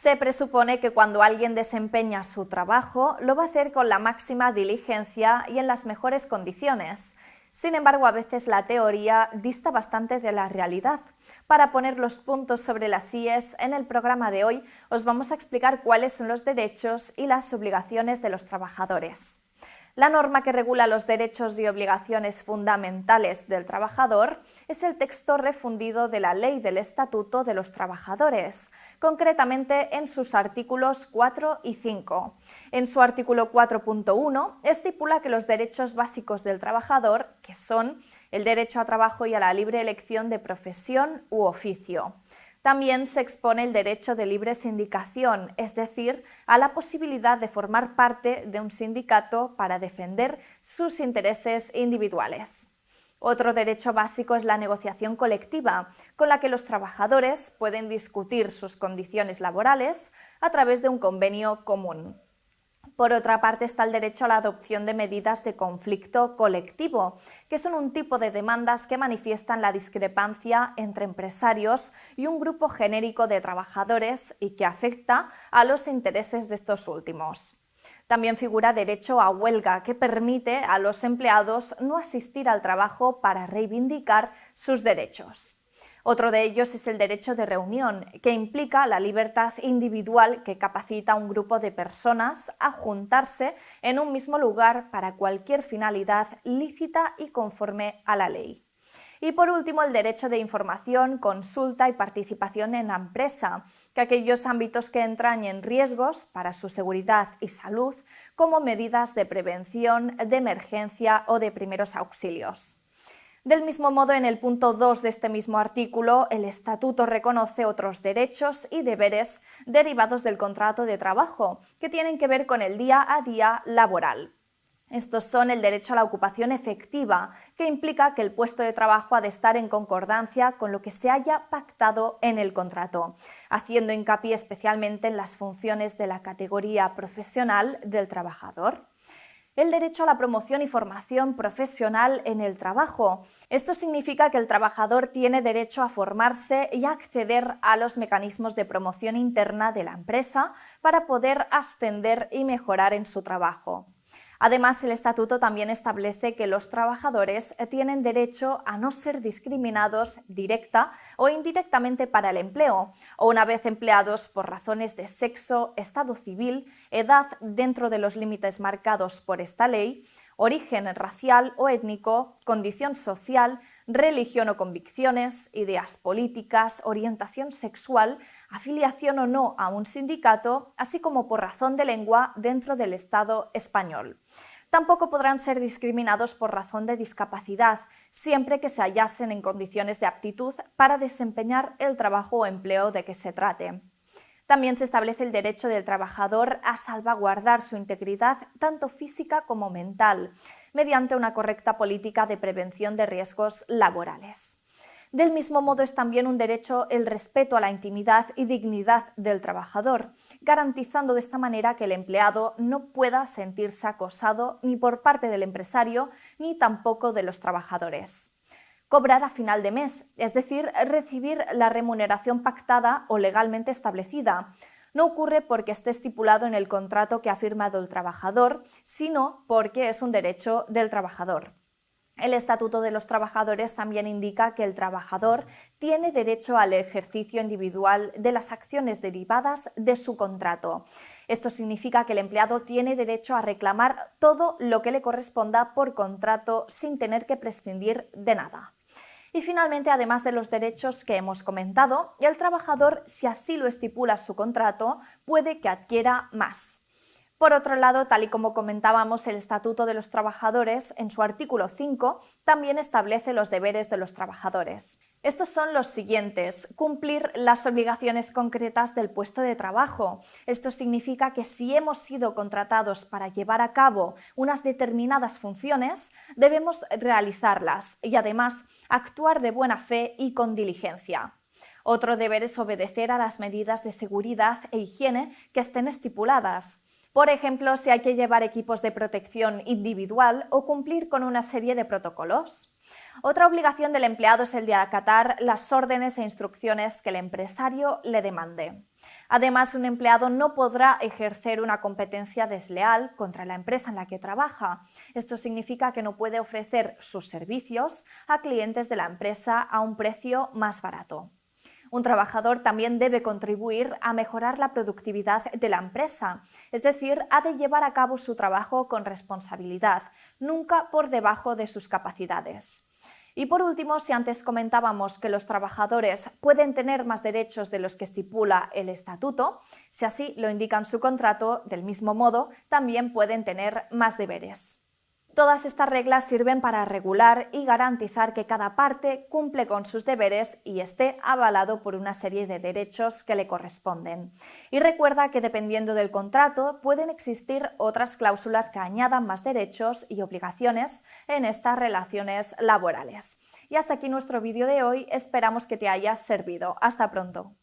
Se presupone que cuando alguien desempeña su trabajo, lo va a hacer con la máxima diligencia y en las mejores condiciones. Sin embargo, a veces la teoría dista bastante de la realidad. Para poner los puntos sobre las íes, en el programa de hoy os vamos a explicar cuáles son los derechos y las obligaciones de los trabajadores. La norma que regula los derechos y obligaciones fundamentales del trabajador es el texto refundido de la Ley del Estatuto de los Trabajadores, concretamente en sus artículos 4 y 5. En su artículo 4.1 estipula que los derechos básicos del trabajador, que son el derecho a trabajo y a la libre elección de profesión u oficio. También se expone el derecho de libre sindicación, es decir, a la posibilidad de formar parte de un sindicato para defender sus intereses individuales. Otro derecho básico es la negociación colectiva, con la que los trabajadores pueden discutir sus condiciones laborales a través de un convenio común. Por otra parte está el derecho a la adopción de medidas de conflicto colectivo, que son un tipo de demandas que manifiestan la discrepancia entre empresarios y un grupo genérico de trabajadores y que afecta a los intereses de estos últimos. También figura derecho a huelga, que permite a los empleados no asistir al trabajo para reivindicar sus derechos. Otro de ellos es el derecho de reunión, que implica la libertad individual que capacita a un grupo de personas a juntarse en un mismo lugar para cualquier finalidad lícita y conforme a la ley. Y por último, el derecho de información, consulta y participación en la empresa, que aquellos ámbitos que entrañen riesgos para su seguridad y salud, como medidas de prevención, de emergencia o de primeros auxilios. Del mismo modo, en el punto 2 de este mismo artículo, el Estatuto reconoce otros derechos y deberes derivados del contrato de trabajo, que tienen que ver con el día a día laboral. Estos son el derecho a la ocupación efectiva, que implica que el puesto de trabajo ha de estar en concordancia con lo que se haya pactado en el contrato, haciendo hincapié especialmente en las funciones de la categoría profesional del trabajador. El derecho a la promoción y formación profesional en el trabajo. Esto significa que el trabajador tiene derecho a formarse y a acceder a los mecanismos de promoción interna de la empresa para poder ascender y mejorar en su trabajo. Además, el Estatuto también establece que los trabajadores tienen derecho a no ser discriminados directa o indirectamente para el empleo, o una vez empleados por razones de sexo, estado civil, edad dentro de los límites marcados por esta ley, origen racial o étnico, condición social, religión o convicciones, ideas políticas, orientación sexual, afiliación o no a un sindicato, así como por razón de lengua dentro del Estado español. Tampoco podrán ser discriminados por razón de discapacidad, siempre que se hallasen en condiciones de aptitud para desempeñar el trabajo o empleo de que se trate. También se establece el derecho del trabajador a salvaguardar su integridad tanto física como mental, mediante una correcta política de prevención de riesgos laborales. Del mismo modo es también un derecho el respeto a la intimidad y dignidad del trabajador, garantizando de esta manera que el empleado no pueda sentirse acosado ni por parte del empresario ni tampoco de los trabajadores. Cobrar a final de mes, es decir, recibir la remuneración pactada o legalmente establecida. No ocurre porque esté estipulado en el contrato que ha firmado el trabajador, sino porque es un derecho del trabajador. El Estatuto de los Trabajadores también indica que el trabajador tiene derecho al ejercicio individual de las acciones derivadas de su contrato. Esto significa que el empleado tiene derecho a reclamar todo lo que le corresponda por contrato sin tener que prescindir de nada. Y finalmente, además de los derechos que hemos comentado, el trabajador, si así lo estipula su contrato, puede que adquiera más. Por otro lado, tal y como comentábamos, el Estatuto de los Trabajadores, en su artículo 5, también establece los deberes de los trabajadores. Estos son los siguientes: cumplir las obligaciones concretas del puesto de trabajo. Esto significa que si hemos sido contratados para llevar a cabo unas determinadas funciones, debemos realizarlas y además actuar de buena fe y con diligencia. Otro deber es obedecer a las medidas de seguridad e higiene que estén estipuladas. Por ejemplo, si hay que llevar equipos de protección individual o cumplir con una serie de protocolos. Otra obligación del empleado es el de acatar las órdenes e instrucciones que el empresario le demande. Además, un empleado no podrá ejercer una competencia desleal contra la empresa en la que trabaja. Esto significa que no puede ofrecer sus servicios a clientes de la empresa a un precio más barato. Un trabajador también debe contribuir a mejorar la productividad de la empresa, es decir, ha de llevar a cabo su trabajo con responsabilidad, nunca por debajo de sus capacidades. Y por último, si antes comentábamos que los trabajadores pueden tener más derechos de los que estipula el estatuto, si así lo indica en su contrato, del mismo modo, también pueden tener más deberes. Todas estas reglas sirven para regular y garantizar que cada parte cumple con sus deberes y esté avalado por una serie de derechos que le corresponden. Y recuerda que dependiendo del contrato pueden existir otras cláusulas que añadan más derechos y obligaciones en estas relaciones laborales. Y hasta aquí nuestro vídeo de hoy, esperamos que te haya servido. Hasta pronto.